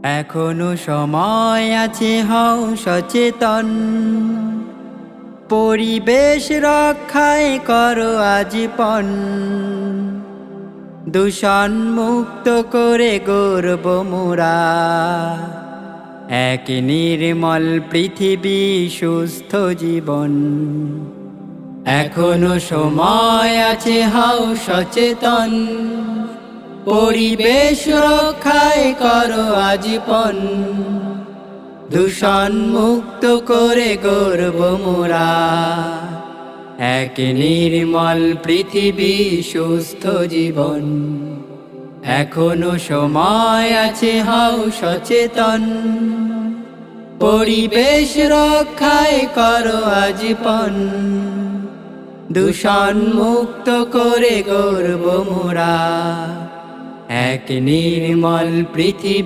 এখনো সময় আছে, হও সচেতন, পরিবেশ রক্ষায় করো আজীবন। দূষণ মুক্ত করে গড়ব মোরা এক নির্মল পৃথিবী, সুস্থ জীবন। এখনো সময় আছে, হও সচেতন, পরিবেশ রক্ষায় করো আজীবন। দূষণ মুক্ত করে গড়ব মোরা এক নির্মল পৃথিবী, সুস্থ জীবন। এখনো সময় আছে, হও সচেতন, পরিবেশ রক্ষায় করো আজীবন। দূষণ মুক্ত করে গড়ব মোরা এক নির্মল পৃথিবী।